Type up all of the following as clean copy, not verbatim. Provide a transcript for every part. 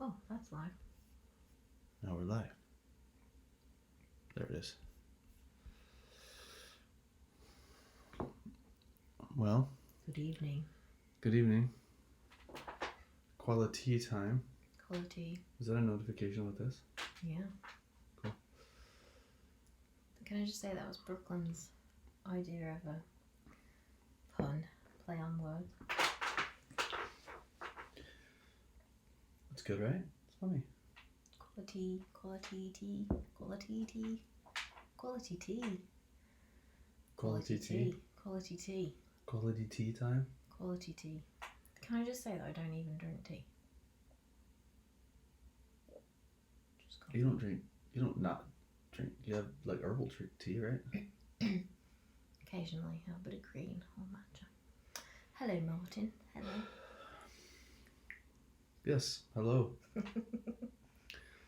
Oh, that's live. Now we're live. There it is. Well. Good evening. Good evening. Qualitea time. Qualitea. Is that a notification with this? Yeah. Cool. Can I just say that was Brooklyn's idea of a pun, play on words. That's good, right? It's funny. Quality tea. Quality tea. Quality tea. Quality tea. Quality tea. Quality tea time. Quality tea. Can I just say that I don't even drink tea? You don't not drink. You have like herbal tea, right? Occasionally, a bit of green or matcha. Hello, Martin. Hello. Yes. Hello.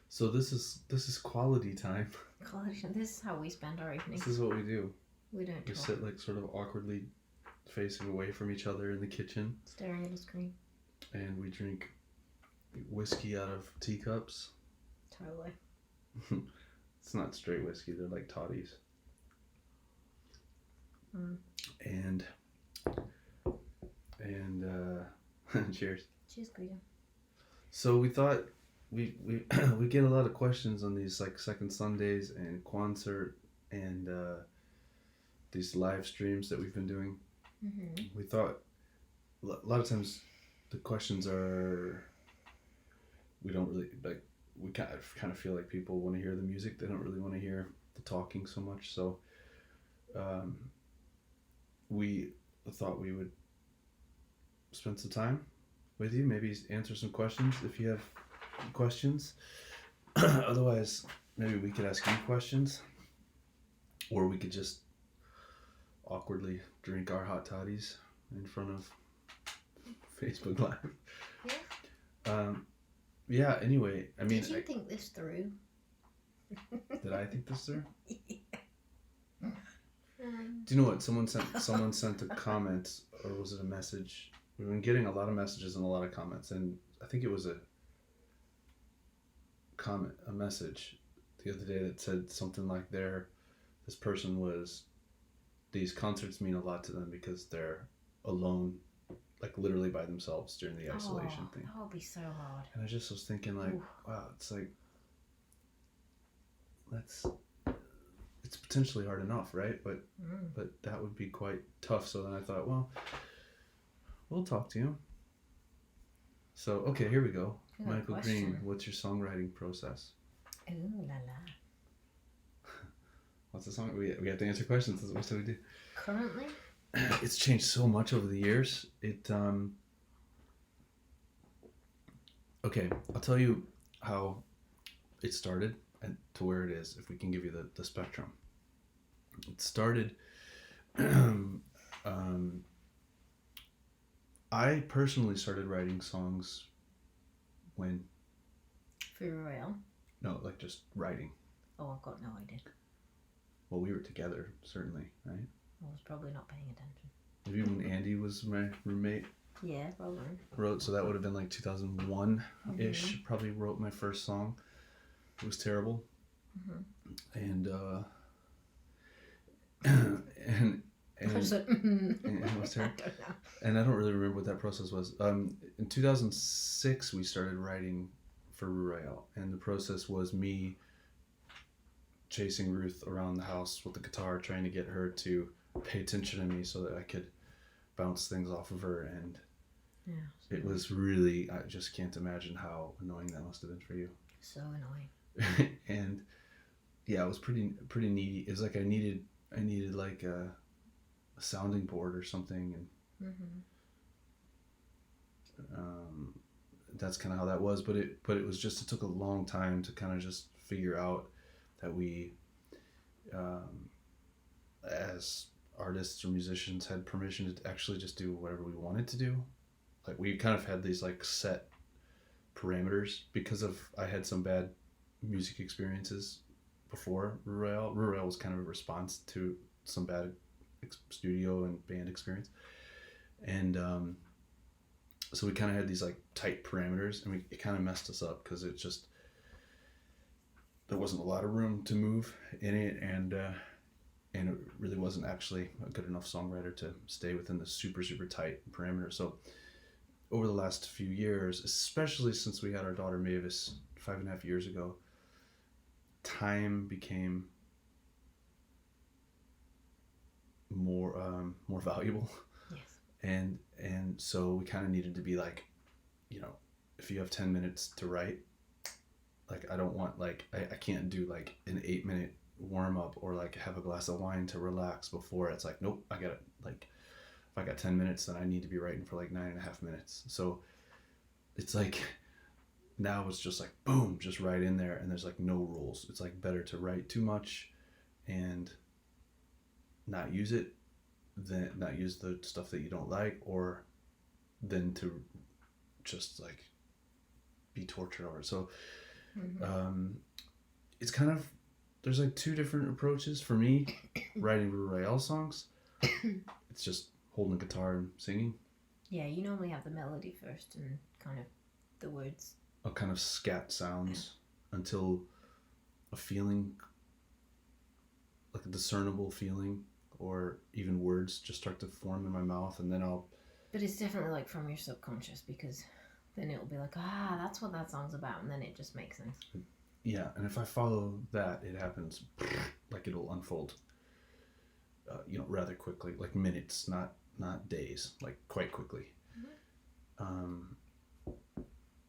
So this is quality time. Quality. This is how we spend our evenings. This is what we do. We don't We talk. sit like sort of awkwardly facing away from each other in the kitchen. Staring at a screen. And we drink whiskey out of teacups. Totally. It's not straight whiskey, they're like toddies. And cheers. Cheers, Guido. So we thought we get a lot of questions on these like second Sundays and concert and these live streams that we've been doing. We thought a lot of times the questions are, we don't really like, we kind of feel like people want to hear the music, they don't really want to hear the talking so much. So we thought we would spend some time with you, maybe answer some questions if you have questions. Otherwise, maybe we could ask you questions, or we could just awkwardly drink our hot toddies in front of Facebook Live. Yeah. Yeah, anyway, I mean... Did you think this through? Did I think this through? Do you know what? Someone sent a comment, or was it a message? We've been getting a lot of messages and a lot of comments, and I think it was a message the other day that said something like this person was, these concerts mean a lot to them because they're alone, like literally by themselves during the isolation thing. That would be so hard. And I just was thinking like, wow, it's like, it's potentially hard enough, right? But that would be quite tough. So then I thought, well, we'll talk to you. So, okay, here we go. Good Michael question. Green, what's your songwriting process? Ooh la la. What's the song? We have to answer questions. What do we do? Currently? It's changed so much over the years. Okay, I'll tell you how it started and to where it is, if we can give you the spectrum. It started, I personally started writing songs when... Rue Royale? No, like just writing. Oh, I've got no idea. Well, we were together, certainly, right? I was probably not paying attention. Maybe when Andy was my roommate. Yeah, probably. Wrote, so that would have been like 2001-ish. Probably wrote my first song. It was terrible. And and it was terrible. I don't know. And I don't really remember what that process was. In 2006, we started writing for Rue Royale, and the process was me chasing Ruth around the house with the guitar, trying to get her to pay attention to me so that I could bounce things off of her. And it was really, I just can't imagine how annoying that must have been for you. So annoying. And yeah, it was pretty needy. It was like I needed like a sounding board or something, and that's kind of how that was. But it was just, it took a long time to kind of just figure out that we, as artists or musicians, had permission to actually just do whatever we wanted to do. Like we kind of had these like set parameters because of, I had some bad music experiences before Rue Royale. Rue Royale was kind of a response to some bad studio and band experience. And so we kind of had these like tight parameters, and it kind of messed us up because it just there wasn't a lot of room to move in it, and it really wasn't actually a good enough songwriter to stay within the super tight parameter. So over the last few years, especially since we had our daughter Mavis 5.5 years ago, time became more valuable. Yes. And so we kind of needed to be like, if you have 10 minutes to write, like I don't want like I can't do like an 8-minute warm up or like have a glass of wine to relax before. It's like, nope, I gotta, like, if I got 10 minutes, then I need to be writing for like 9.5 minutes. So it's like now it's just like boom, just right in there, and there's like no rules. It's like better to write too much and not use it than not use the stuff that you don't like, or than to just like be tortured over it. So it's kind of, there's like two different approaches for me writing Rue Royale songs. It's just holding a guitar and singing. Yeah, you normally have the melody first and kind of the words. A kind of scat sounds until a feeling, like a discernible feeling, or even words just start to form in my mouth, and then I'll... But it's definitely like from your subconscious, because then it'll be like, that's what that song's about, and then it just makes sense. Yeah, and if I follow that, it happens, like it'll unfold, rather quickly, like minutes, not days, like quite quickly.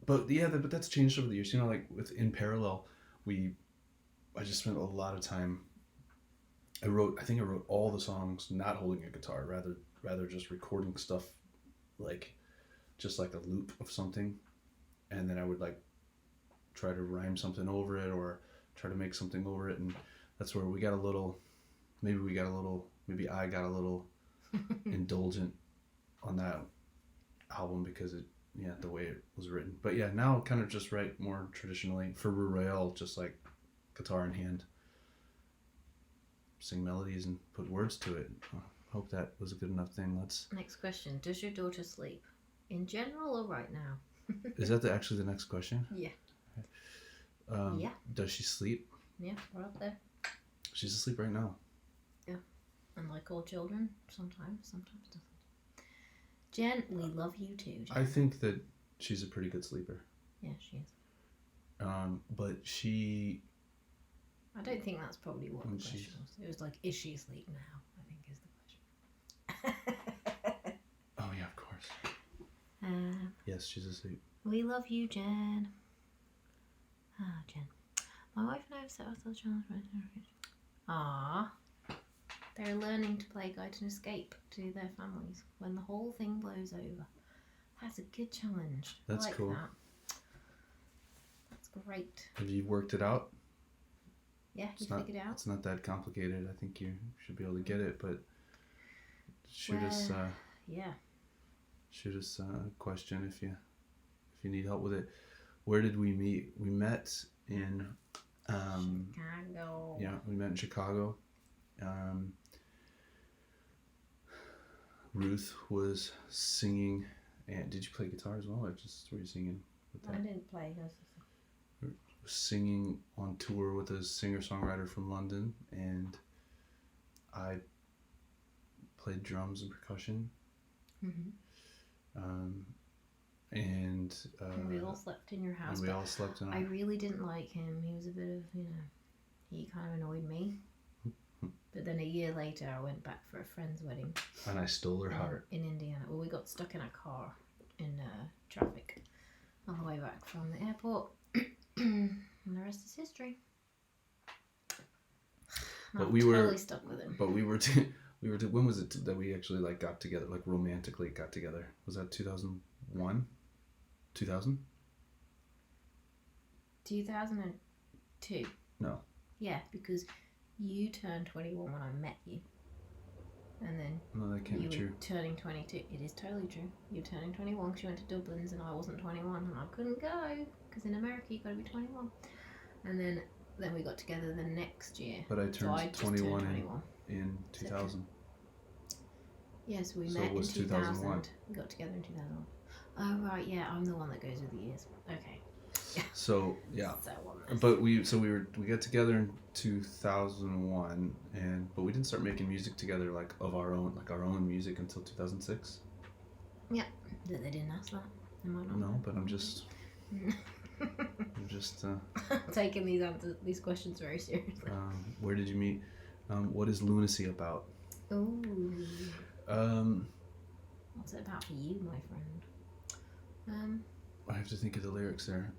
But yeah, but that's changed over the years. Like in parallel, I just spent a lot of time. I think I wrote all the songs not holding a guitar, rather just recording stuff, like just like a loop of something, and then I would like try to rhyme something over it or try to make something over it, and that's where I got a little indulgent on that album because the way it was written. But yeah, now kind of just write more traditionally for Rue Royale, just like guitar in hand, sing melodies and put words to it. Hope that was a good enough thing. Next question: does your daughter sleep in general or right now? Is that actually the next question? Yeah. Yeah. Does she sleep? Yeah, we're up there. She's asleep right now. Yeah, and like all children, sometimes doesn't. Jen, we love you too, Jen. I think that she's a pretty good sleeper. Yeah, she is. But she... I don't think that's probably what the question was. It was like, is she asleep now? I think is the question. Oh yeah, of course. Yes, she's asleep. We love you, Jen. Jen. My wife and I have set ourselves challenges. They're learning to play Guide and Escape to their families when the whole thing blows over. That's a good challenge. That's cool. That. That's great. Have you worked it out? Yeah, figured it out. It's not that complicated. I think you should be able to get it, but shoot us a question if you need help with it. Where did we meet? We met in Chicago. Yeah, we met in Chicago. Ruth was singing, and did you play guitar as well, or just were you singing with that? I didn't play. Singing on tour with a singer-songwriter from London, and I played drums and percussion. And we all slept in your house. And we all slept in. I really didn't like him. He was a bit of, he kind of annoyed me. But then a year later, I went back for a friend's wedding. And I stole her heart. In Indiana. Well, we got stuck in a car in traffic on the way back from the airport. And the rest is history. But I'm totally stuck with him. But we were when was it that we actually like got together, like romantically got together? Was that 2001? 2000? 2002. No. Yeah, because you turned 21 when I met you. And then no, that can't be true. Turning 22. It is totally true. You were turning 21 because you went to Dublin's and I wasn't 21 and I couldn't go because in America you got to be 21. And then we got together the next year. But I turned 21 in 2000. Yes, we met in 2000. We got together in 2001. Oh right, yeah, I'm the one that goes with the years. Okay. So yeah, So on this. but we got together in 2001, but we didn't start making music together like our own music until 2006. Yeah, they didn't ask that. They might not. No, but I'm just taking these questions very seriously. Where did you meet? What is Lunacy about? Ooh. What's it about for you, my friend? I have to think of the lyrics there.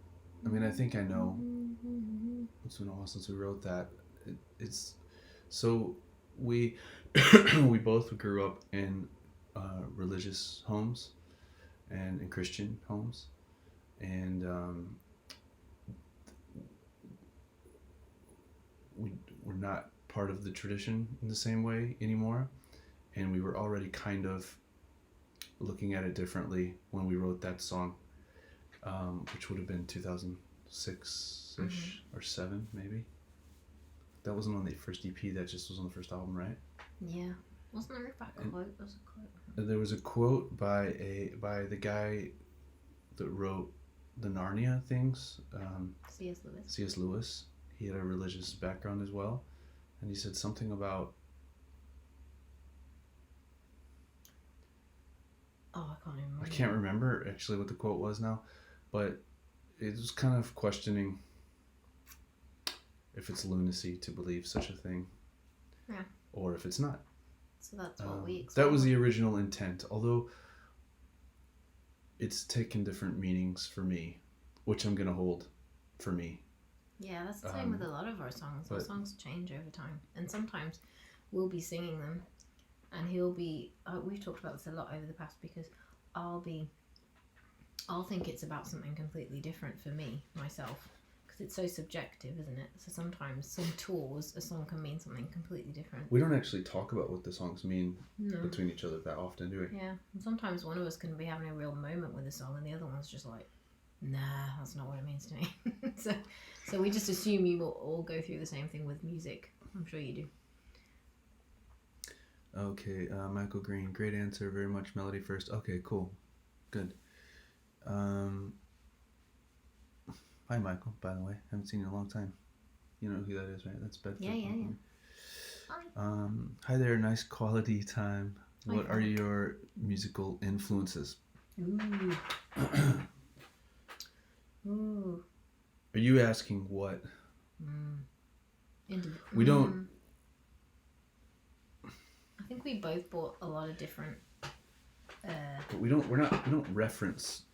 I mean, I think I know. It's been a while since we wrote that. It's so we we both grew up in religious homes and in Christian homes, and we're not part of the tradition in the same way anymore, and we were already kind of looking at it differently when we wrote that song, which would have been 2006-ish or 7 maybe. That wasn't on the first EP, that just was on the first album, right? Yeah. Wasn't there a quote? There was a quote. There was a quote by the guy that wrote the Narnia things. C.S. Lewis. C.S. Lewis. He had a religious background as well, and he said something about. Oh, I can't even remember. I can't remember actually what the quote was now, but it was kind of questioning if it's lunacy to believe such a thing, or if it's not. So that's what we explore. That was the original intent, although it's taken different meanings for me, which I'm going to hold for me. Yeah, that's the same with a lot of our songs. Our songs change over time, and sometimes we'll be singing them, and he'll be. We've talked about this a lot over the past, because I'll think it's about something completely different for me myself, because it's so subjective, isn't it? So sometimes some tours, a song can mean something completely different. We don't actually talk about what the songs mean between each other that often, do we? Yeah, and sometimes one of us can be having a real moment with a song, and the other one's just like, nah, that's not what it means to me. So we just assume you will all go through the same thing with music. I'm sure you do. Okay, Michael Green, great answer. Very much melody first. Okay, cool, good. Hi, Michael. By the way, haven't seen you in a long time. You know who that is, right? That's Bedford. Yeah. Hi. Hi there. Nice quality time. What are your musical influences? Ooh. Are you asking what? We don't. I think we both bought a lot of different. But we don't reference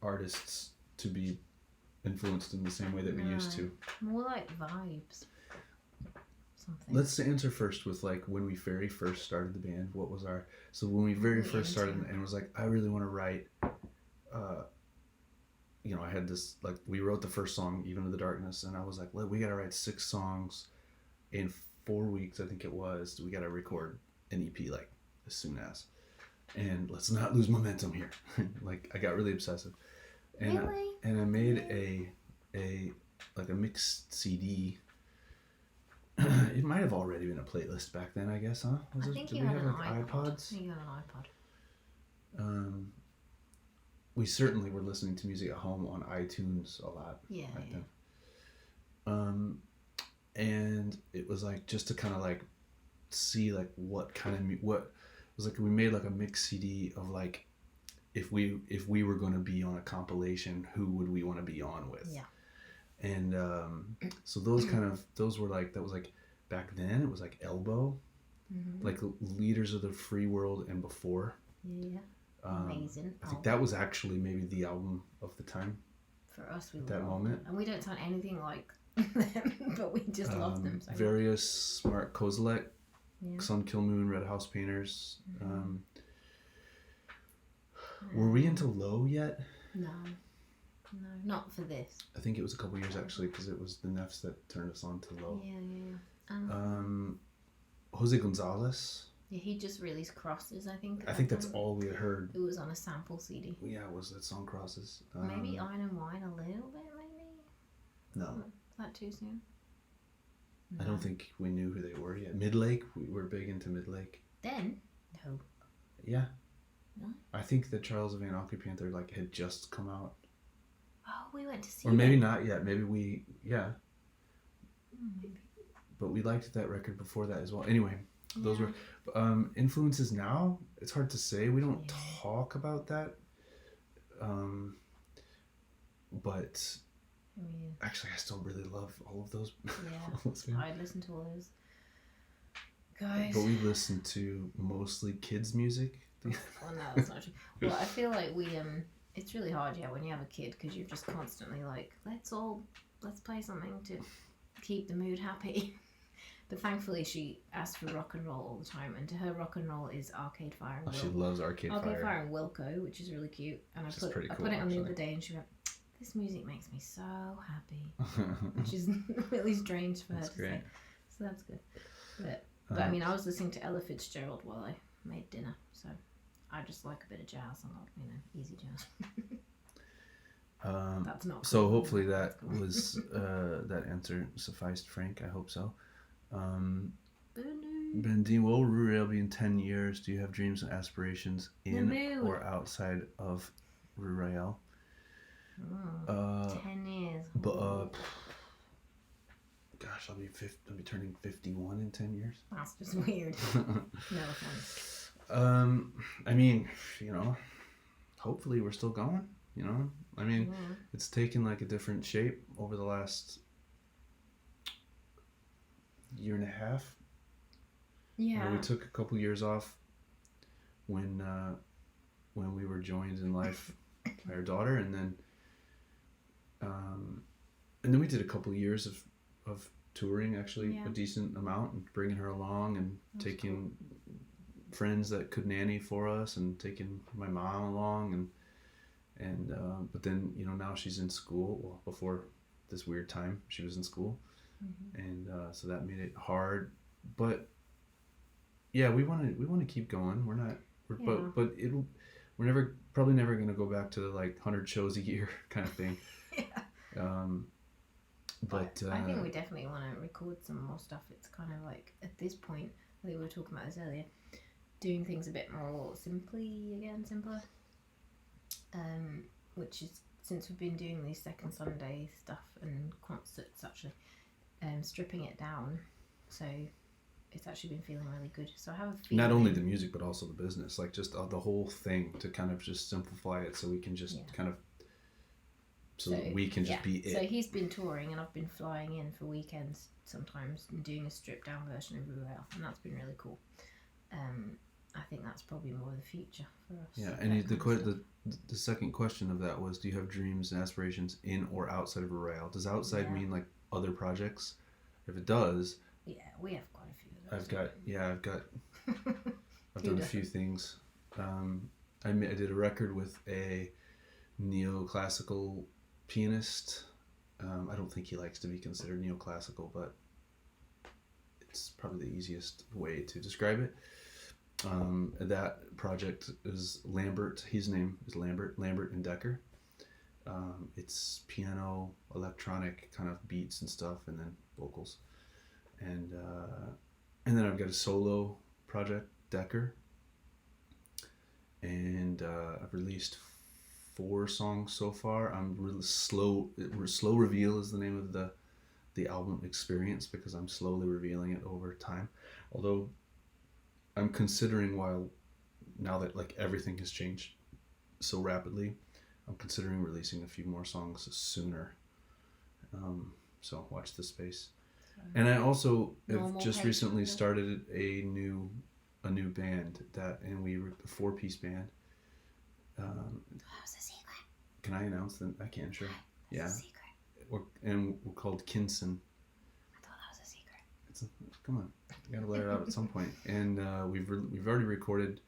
artists to be influenced in the same way that we used to. More like vibes. Something. Let's answer first with like when we very first started the band. What was our? So when we very first started and it was like, I really want to write. I had this, like, we wrote the first song, Even in the Darkness, and I was like, we got to write 6 songs in 4 weeks, I think it was. We got to record an EP, like, as soon as. And let's not lose momentum here. Like, I got really obsessive. And, really? And I made a mixed CD. It might have already been a playlist back then, I guess, huh? I think you had an iPod. You had an iPod. We certainly were listening to music at home on iTunes a lot. Yeah. Then. And it was like just to kind of like see like what kind of what it was like. We made like a mix CD of like if we were going to be on a compilation, who would we want to be on with? Yeah. And so those were like, that was like back then it was like Elbow, like Leaders of the Free World and Before. Yeah. Amazing. I think that was actually maybe the album of the time. For us, we at that moment. And we don't sound anything like them, but we just love them so Various, Mark Kozilek, much. Sun Kill Moon, Red House Painters. Were we into Low yet? No, not for this. I think it was a couple years actually, because it was the Neffs that turned us on to Low. Yeah. Jose Gonzalez. Yeah, he just released Crosses, I think. I think that's all we had heard. It was on a sample CD. Yeah, was that song Crosses? Maybe Iron and Wine a little bit, maybe? No. Is that too soon? No. I don't think we knew who they were yet. Midlake, we were big into Midlake. Then? No. Yeah. Really? I think the Charles Van Ockley Panther like had just come out. Oh, we went to see. Or maybe not yet. Maybe we Maybe. But we liked that record before that as well. Anyway, those Yeah. were influences now. It's hard to say. We don't talk about that. But actually, I still really love all of those. Yeah, I listen to all those guys. But we listen to mostly kids' music. Well, no, that's not true. Well, I feel like it's really hard, when you have a kid, because you're just constantly like, let's play something to keep the mood happy. But thankfully, she asks for rock and roll all the time, and to her, rock and roll is Arcade Fire and she loves Arcade Fire. Arcade Fire and Wilco, which is really cute. And I put it on the other day, and she went, "This music makes me so happy," which is really strange for her to say. So that's good. But I mean, I was listening to Ella Fitzgerald while I made dinner, so I just like a bit of jazz. I like, easy jazz. That's not. So hopefully that was that answer sufficed, Frank. I hope so. Bendine, what will Rue Royale be in 10 years? Do you have dreams and aspirations in or outside of Rue Royale? 10 years. But gosh, I'll be turning 51 in 10 years. That's just weird. No offense. I mean, hopefully we're still going. I mean, it's taken like a different shape over the last year and a half. Yeah. We took a couple years off when we were joined in life by our daughter, and then we did a couple years of touring, actually, a decent amount, and bringing her along, and taking friends that could nanny for us, and taking my mom along, and but then now she's in school. Well, before this weird time, she was in school, and so that made it hard. But yeah, we want to keep going. But we're probably never going to go back to the 100 shows a year kind of thing. But I think we definitely want to record some more stuff. It's kind of like, at this point, I think we were talking about this earlier, doing things a bit more simpler, which is, since we've been doing these second Sunday stuff and concerts, actually, stripping it down, so it's actually been feeling really good. So I have a feeling, not only the music but also the business, just the whole thing, to kind of just simplify it so we can just kind of that we can just be it. So he's been touring, and I've been flying in for weekends sometimes and doing a stripped down version of Rue Royale, and that's been really cool. I think that's probably more the future for us. Yeah, and the second question of that was, do you have dreams and aspirations in or outside of Rue Royale? Does outside mean other projects? If it does, we have quite a few of those. I've done a few things. I did a record with a neoclassical pianist. I don't think he likes to be considered neoclassical, but it's probably the easiest way to describe it. That project is Lambert. His name is Lambert and Decker. It's piano, electronic kind of beats and stuff, and then vocals. And then I've got a solo project, Decker. And I've released 4 songs so far. I'm really slow reveal is the name of the album experience, because I'm slowly revealing it over time. Although I'm considering, now that everything has changed so rapidly, I'm considering releasing a few more songs sooner. So watch this space. And I also have just recently started a new band, and we were a 4-piece band. That was a secret. Can I announce them? I can, sure. That's a secret. And we're called Kinson. I thought that was a secret. Come on, you gotta let it out at some point. And we've already recorded.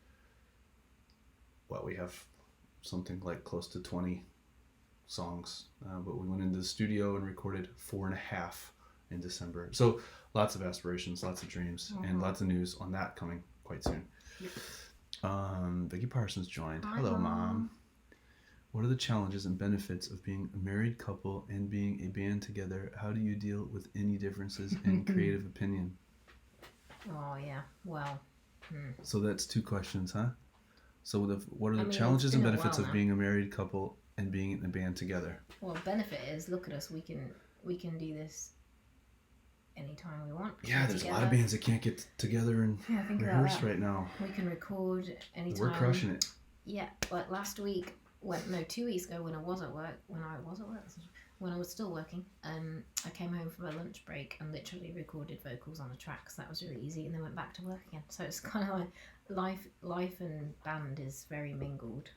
We have something close to 20 songs, but we went into the studio and recorded 4.5 in December. So lots of aspirations, lots of dreams, and lots of news on that coming quite soon. Yep. Vicky Parsons joined. Hi, Hello, Mom. What are the challenges and benefits of being a married couple and being a band together? How do you deal with any differences in creative opinion? Oh, yeah. Well. So that's 2 questions, huh? So what are the I mean, challenges it's and been a benefits while of now. being a married couple and being in a band together? Well, benefit is, look at us. We can do this anytime we want. Yeah, there's a lot of bands that can't get together and think rehearse about that. right now. We can record anytime. We're crushing it. Yeah, like last week, 2 weeks ago when I was at work, when I was still working, I came home from a lunch break and literally recorded vocals on a track, so that was really easy, and then went back to work again. So it's kind of like life and band is very mingled,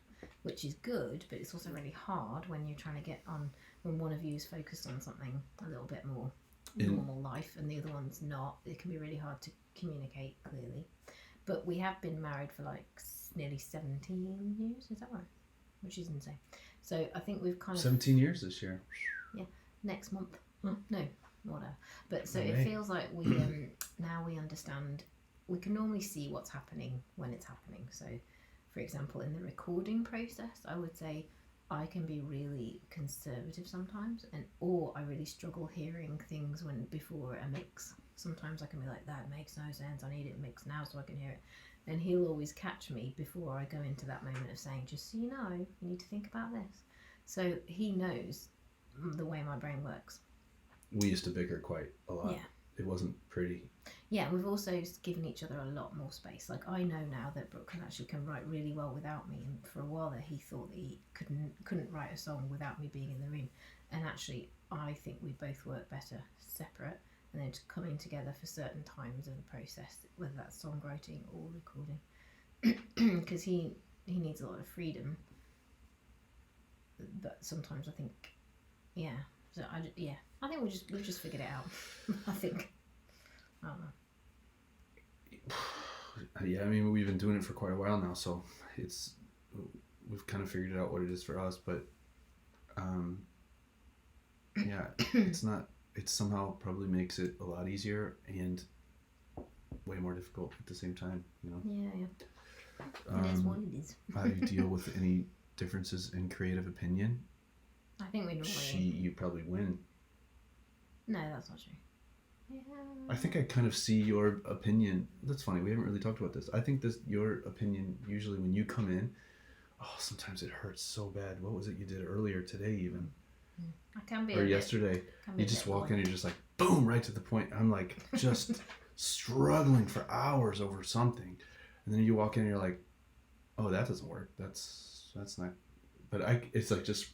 which is good, but it's also really hard when you're trying to get on, when one of you is focused on something a little bit more normal life and the other one's not. It can be really hard to communicate clearly. But we have been married for like nearly 17 years, is that right? Which is insane. So I think we've kind of 17 years this year. Yeah, next month. No, whatever. But so Right. it feels like we now we understand. We can normally see what's happening when it's happening. So, for example, in the recording process, I would say I can be really conservative sometimes, or I really struggle hearing things before a mix. Sometimes I can be like, that makes no sense. I need it mixed now so I can hear it. And he'll always catch me before I go into that moment of saying, just so you know, you need to think about this. So he knows the way my brain works. We used to bicker quite a lot. Yeah. It wasn't pretty. Yeah, we've also given each other a lot more space. Like, I know now that Brooke can write really well without me, and for a while there he thought that he couldn't write a song without me being in the room. And actually, I think we both work better separate, and then coming together for certain times of the process, whether that's songwriting or recording, because he needs a lot of freedom. But sometimes I think, yeah. So I think we've just figured it out. I think. I don't know. Yeah, I mean, we've been doing it for quite a while now, so we've kind of figured out what it is for us, but yeah, it somehow probably makes it a lot easier and way more difficult at the same time, you know? Yeah. It is what it is. How do you deal with any differences in creative opinion? I think we normally... You probably win. No, that's not true. Yeah. I think I kind of see your opinion. That's funny. We haven't really talked about this. I think your opinion usually when you come in, sometimes it hurts so bad. What was it you did earlier today even? I can be. Or yesterday. You just walk in and you're just like, boom, right to the point. I'm like just struggling for hours over something, and then you walk in and you're like, oh, that doesn't work. That's not. But it's like just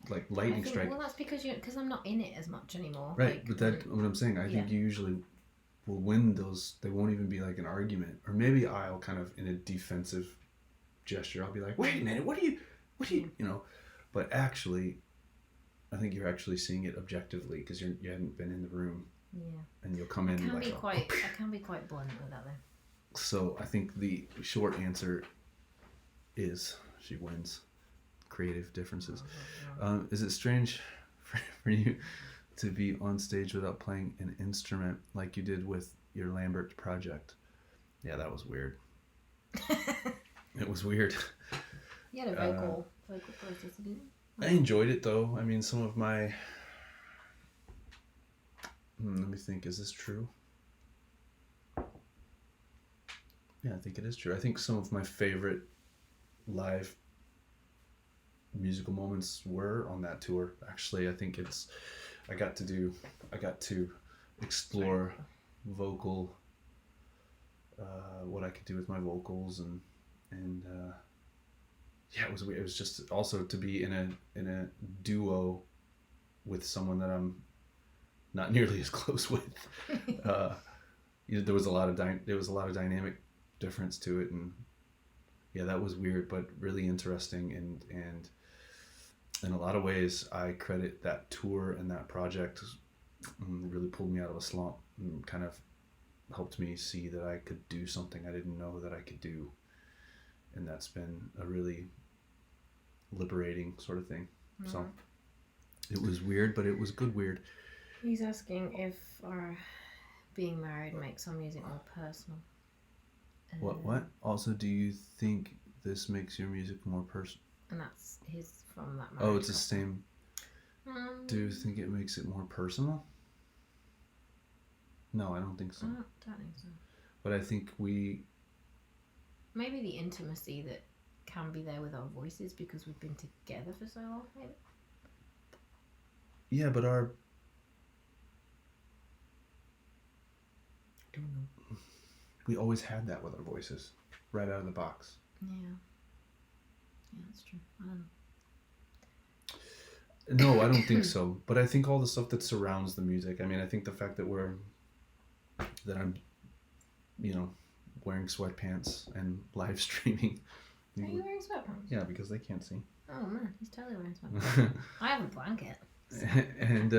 like lightning strike. Well, that's because I'm not in it as much anymore. Right, like, but that's what I'm saying. I think you usually will win those. They won't even be like an argument, or maybe I'll kind of in a defensive gesture. I'll be like, "Wait a minute, what do you, you know?" But actually, I think you're actually seeing it objectively because you hadn't been in the room. Yeah. And you'll come in. I can be quite blunt with that though. So I think the short answer is she wins. Creative differences. Is it strange for you to be on stage without playing an instrument like you did with your Lambert project? Yeah, that was weird. It was weird. You had a vocal process, didn't you? I enjoyed it though. I mean, some of my... let me think, is this true? Yeah, I think it is true. I think some of my favorite live musical moments were on that tour. Actually, I think I got to explore vocal, what I could do with my vocals and yeah, it was weird. It was just also to be in a duo with someone that I'm not nearly as close with. There was a lot of dynamic difference to it, and yeah, that was weird, but really interesting, and in a lot of ways, I credit that tour and that project. Really pulled me out of a slump and kind of helped me see that I could do something I didn't know that I could do, and that's been a really liberating sort of thing. Mm-hmm. So it was weird, but it was good weird. He's asking if our being married makes our music more personal. What? Also, do you think this makes your music more personal? And that's his from that marriage. Oh, it's the same. Do you think it makes it more personal? No, I don't think so. I don't think so. But I think maybe the intimacy that can be there with our voices because we've been together for so long, maybe. Yeah, but Don't know. we always had that with our voices, right out of the box. Yeah. Yeah, that's true. I don't know. No, I don't think so. But I think all the stuff that surrounds the music. I mean, I think the fact that I'm, wearing sweatpants and live streaming. Are you wearing sweatpants? Yeah, because they can't see. Oh man, he's totally wearing sweatpants. I have a blanket. So. And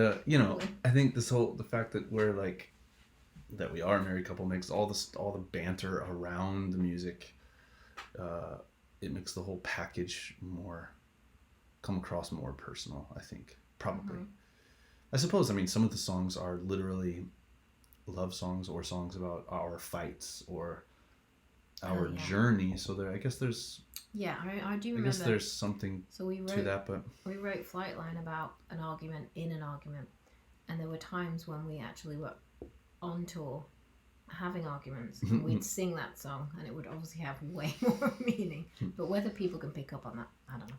I think the fact that we're like, that we are a married couple makes all the banter around the music. It makes the whole package come across more personal, I think. Probably. I suppose, some of the songs are literally love songs or songs about our fights or our journey. So I guess there's... Yeah, I do remember... I guess there's something to that, but... We wrote Flightline about an argument in an argument. And there were times when we actually were on tour having arguments, and we'd sing that song, and it would obviously have way more meaning. But whether people can pick up on that, I don't know.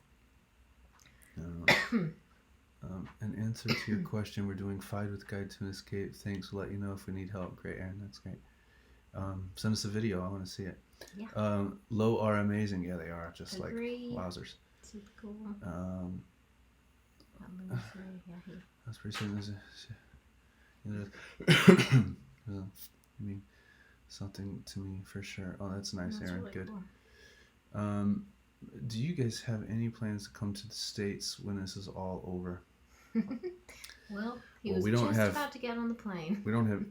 An answer to your question, we're doing Fight with Guide to an Escape. Thanks, we'll let you know if we need help. Great, Aaron, that's great. Send us a video, I want to see it. Yeah. Low are amazing. Yeah, they are, just Agreed. like wowzers. Super cool. That's pretty soon. You mean something to me for sure. Oh, that's nice, Aaron. Really good. Cool. Do you guys have any plans to come to the States when this is all over? Well, he was just about to get on the plane. We don't have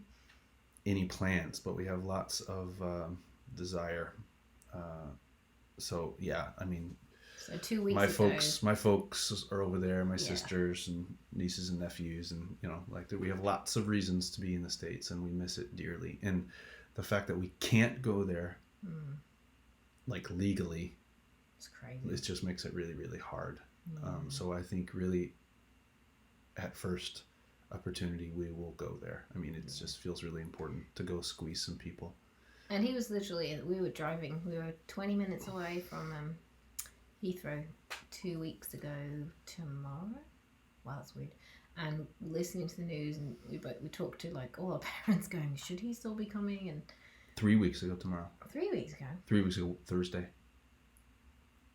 any plans, but we have lots of desire. So yeah, So 2 weeks my folks are over there, my sisters and nieces and nephews, and we have lots of reasons to be in the States, and we miss it dearly. And the fact that we can't go there, legally, it's crazy. It just makes it really, really hard. So I think really, at first opportunity, we will go there. It just feels really important to go squeeze some people. And he was literally, we were 20 minutes away from Heathrow 2 weeks ago tomorrow. Wow, that's weird. And listening to the news, and we talked to all our parents going, should he still be coming? And 3 weeks ago tomorrow. 3 weeks ago? 3 weeks ago Thursday.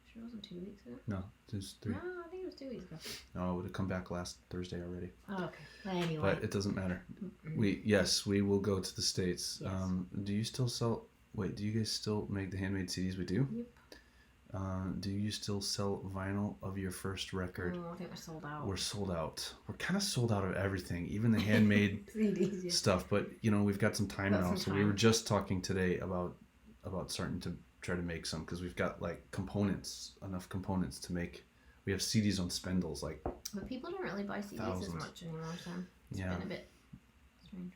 Sure it wasn't 2 weeks ago? No, it was 3. No, I think it was 2 weeks ago. No, it would have come back last Thursday already. Oh, okay. Well, anyway. But it doesn't matter. We will go to the States. Yes. Do you still sell... Wait, do you guys still make the handmade CDs? We do? Yep. Do you still sell vinyl of your first record? Oh, I think we're sold out. We're sold out. We're kind of sold out of everything, even the handmade CDs, stuff. But we've got some time now. So we were just talking today about starting to try to make some, because we've got enough components to make. We have CDs on spindles, But people don't really buy CDs thousands. As much anymore, so it's been a bit strange.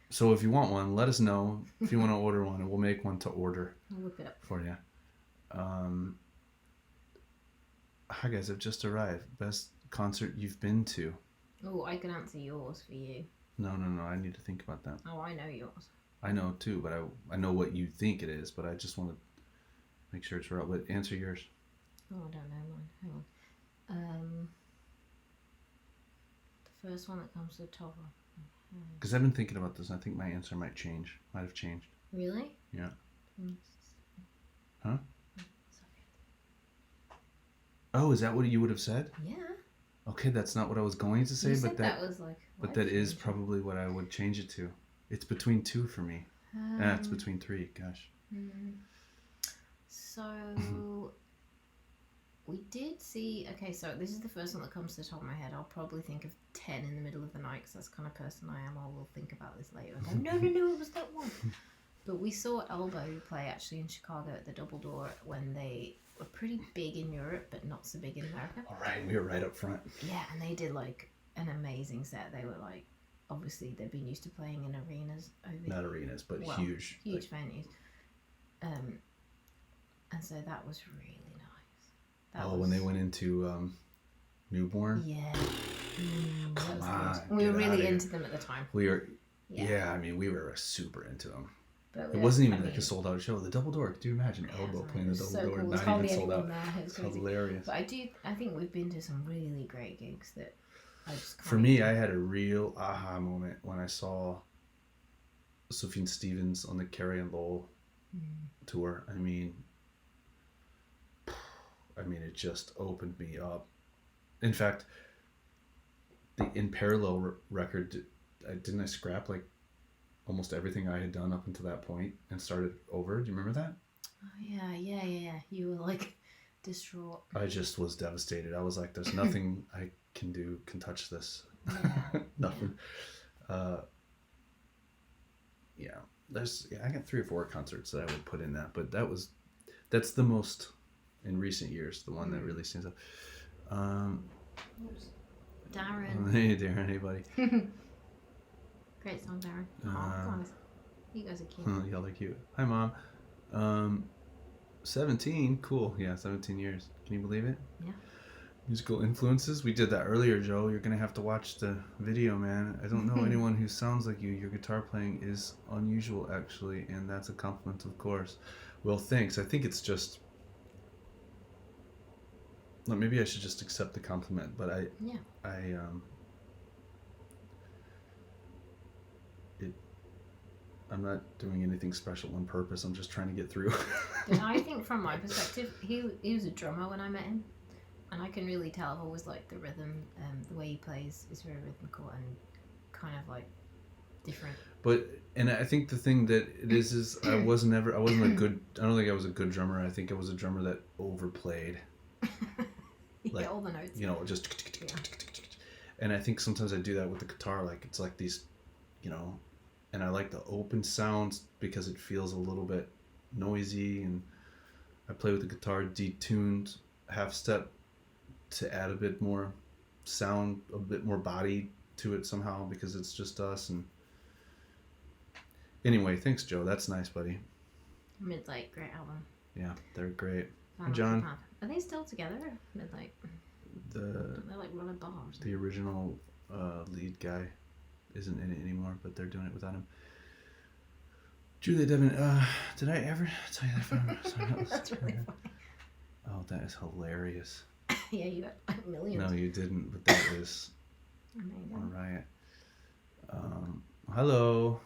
So if you want one, let us know. If you want to order one, and we'll make one to order. I'll whip it up for you. Hi guys, I've just arrived. Best concert you've been to? Oh, I can answer yours for you. No, I need to think about that. Oh, I know yours. I know too, but I know what you think it is, but I just want to make sure it's right. But answer yours. Oh, I don't know mine. Hang on. The first one that comes to the top of my head. Because I've been thinking about this, and I think my answer might have changed. Really? Yeah. Huh? Oh, is that what you would have said? Yeah. Okay, that's not what I was going to say, you said that was but that is probably what I would change it to. It's between 2 for me. It's between 3. Gosh. So we did see. Okay, so this is the first one that comes to the top of my head. I'll probably think of 10 in the middle of the night, because that's the kind of person I am. I will think about this later. And go, no, it was that one. But we saw Elbow play actually in Chicago at the Double Door when they were pretty big in Europe, but not so big in America. All right, we were right up front. Yeah, and they did an amazing set. They were obviously they've been used to playing in arenas over not arenas, but huge venues. And so that was really nice. When they went into Newborn. Yeah. Come on. We were really into them at the time. We were. Yeah, we were super into them. But it wasn't even like a sold out show. The double door. Could you imagine Elbow playing the double so door? Cool. Not even sold out. It's hilarious. But I think we've been to some really great gigs that I just can't. For me, I had a real aha moment when I saw Sufjan Stevens on the Carrie and Lowell tour. I mean, it just opened me up. In fact, the In Parallel record, didn't I scrap like almost everything I had done up until that point and started over? Do you remember that? Oh, yeah. You were like distraught. I just was devastated. I was like, there's nothing I can touch this. Yeah. Nothing. I got 3 or 4 concerts that I would put in that, but that's the most in recent years, the one that really stands out. Darren. Hey Darren, hey buddy. Great song, Darren. You guys are cute. Y'all are cute. Hi Mom. 17, cool. Yeah, 17 years. Can you believe it? Yeah. Musical influences. We did that earlier, Joe. You're gonna have to watch the video, man. I don't know anyone who sounds like you. Your guitar playing is unusual, actually, and that's a compliment, of course. Well, thanks. I think it's just. Well, maybe I should just accept the compliment, but I'm not doing anything special on purpose. I'm just trying to get through. But I think from my perspective, he was a drummer when I met him. And I can really tell I've always liked the rhythm, the way he plays is very rhythmical and kind of like different. And I think the thing that it is I wasn't a good, I don't think I was a good drummer. I think I was a drummer that overplayed. Like, all the notes. You know, just. And I think sometimes I do that with the guitar. Like, it's like these, you know, and I like the open sounds because it feels a little bit noisy. And I play with the guitar detuned, half step, to add a bit more sound, a bit more body to it somehow because it's just us. And anyway, thanks Joe, that's nice, buddy. Midlight, great album. Yeah, they're great. John, are they still together? Midlight. They're like running bars. The original lead guy isn't in it anymore, but they're doing it without him. Julia Devin, did I ever tell you that from? That's really funny. Oh, that is hilarious. Yeah, you got like millions. No, you didn't, but that is amazing. All right. Hello,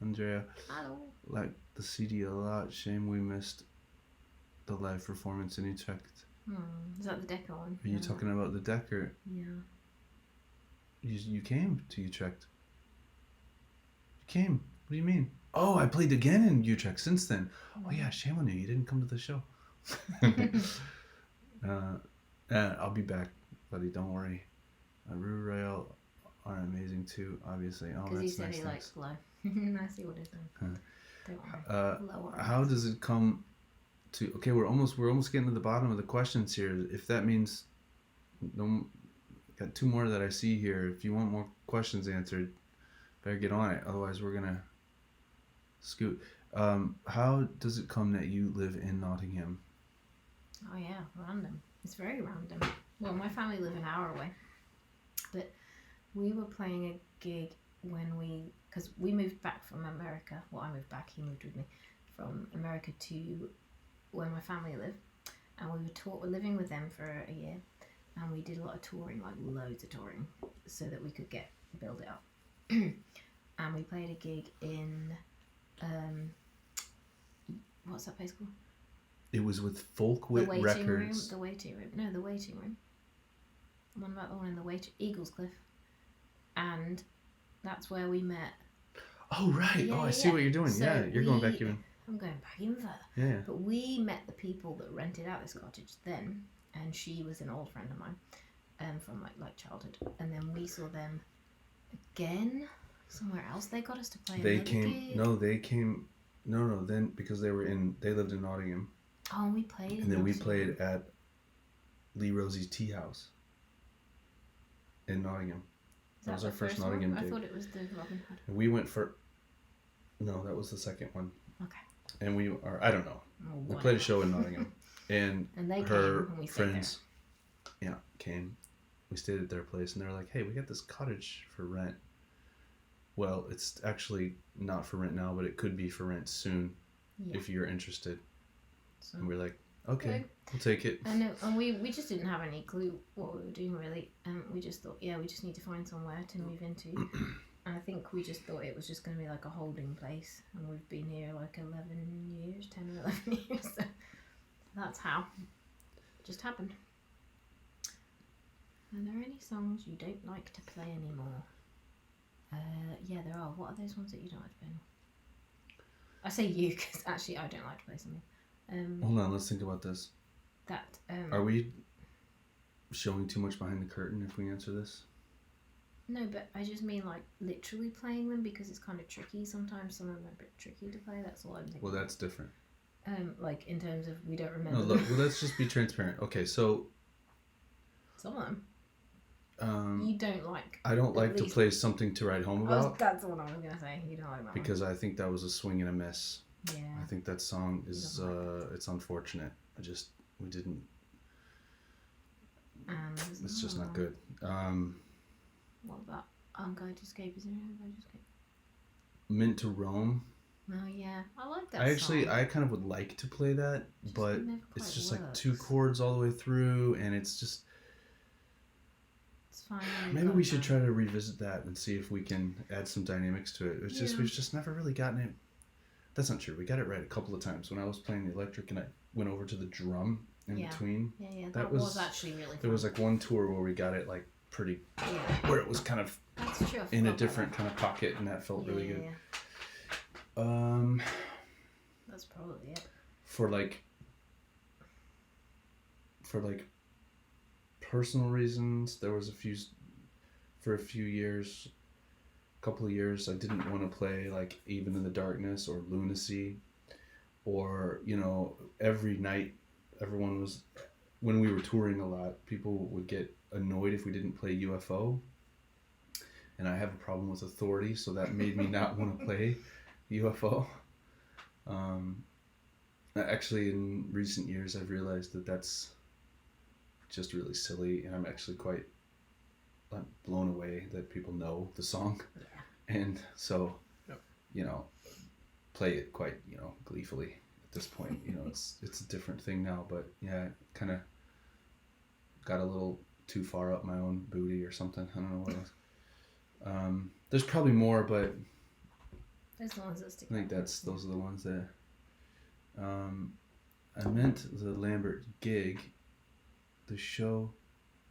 Andrea. Hello. Like the CD a lot. Shame we missed the live performance in Utrecht. Is that the Decker one? Are you talking about the Decker? Yeah. You came to Utrecht. You came. What do you mean? Oh, I played again in Utrecht since then. Oh yeah, shame on you. You didn't come to the show. I'll be back, buddy. Don't worry. Rue Royale are amazing too, obviously. Oh, that's nice. Because he said he likes live. I see what he's doing. Don't worry. How does it come to? Okay, we're almost getting to the bottom of the questions here. If that means, got 2 more that I see here. If you want more questions answered, better get on it. Otherwise, we're gonna scoot. How does it come that you live in Nottingham? Oh yeah, random. It's very random. Well, my family live an hour away, but we were playing a gig because we moved back from America. Well, I moved back. He moved with me from America to where my family lived, and we were living with them for a year, and we did a lot of touring, like loads of touring, so that we could build it up. And we played a gig in what's that place called? It was with Folkwit Records. The waiting room. No, the waiting room. One about the one in the Eagles Cliff. And that's where we met. Oh, right. I see what you're doing. So you're going back even. I'm going back even further. Yeah. But we met the people that rented out this cottage then, and she was an old friend of mine from like childhood. And then we saw them again somewhere else. They got us to play another gig. Then because they lived in Nottingham. Oh, we played. And then we played at Lee Rosie's Tea House in Nottingham. That was our first Nottingham gig. I thought it was the Robin Hood. And we went for. No, that was the second one. Okay. And I don't know. We played a show in Nottingham, and they her came and we friends, came. We stayed at their place, and they were like, "Hey, we got this cottage for rent. well, it's actually not for rent now, but it could be for rent soon if you're interested. So, and we're like, okay, we'll take it. And we just didn't have any clue what we were doing really. We just thought, we just need to find somewhere to move into. And I think we just thought it was just going to be like a holding place. And we've been here like 10 or 11 years. So that's how it just happened. Are there any songs you don't like to play anymore? Yeah, there are. What are those ones that you don't like to play anymore? I say you because actually I don't like to play some more. Hold on, let's think about this. That are we showing too much behind the curtain if we answer this? No, but I just mean like literally playing them because it's kind of tricky. Sometimes some of them are a bit tricky to play. That's all I'm thinking. Well, that's different. Like in terms of we don't remember. No, look, well, let's just be transparent. Okay, so some of them. You don't like. I don't like to play Something to Write Home About. That's what I was gonna say. You don't like that because I think that was a swing and a miss. Yeah. I think that song is it's unfortunate. We didn't. It's just not good. What about I'm Going to Escape? Is there anything I'm Going to Escape? Meant to Roam. Oh yeah, I like that song. I kind of would like to play that, but it's just like 2 chords all the way through, and it's just. It's fine. Maybe we should try to revisit that and see if we can add some dynamics to it. It's just we've just never really gotten it. That's not true. We got it right a couple of times when I was playing the electric and I went over to the drum in between. Yeah. That was actually really fun. There was like one tour where we got it like pretty, where it was kind of in a different kind of pocket, and that felt really good. Yeah. That's probably it. For personal reasons, there was for a couple of years, I didn't want to play like Even in the Darkness or Lunacy, or every night when we were touring a lot, people would get annoyed if we didn't play UFO, and I have a problem with authority, so that made me not want to play UFO. Actually, in recent years, I've realized that that's just really silly, and I'm actually quite blown away that people know the song. And so, play it quite, gleefully at this point. It's a different thing now, but yeah, kind of got a little too far up my own booty or something. I don't know what it was. There's probably more, but there's the ones that stick. I think those are the ones that. I meant the Lambert gig. The show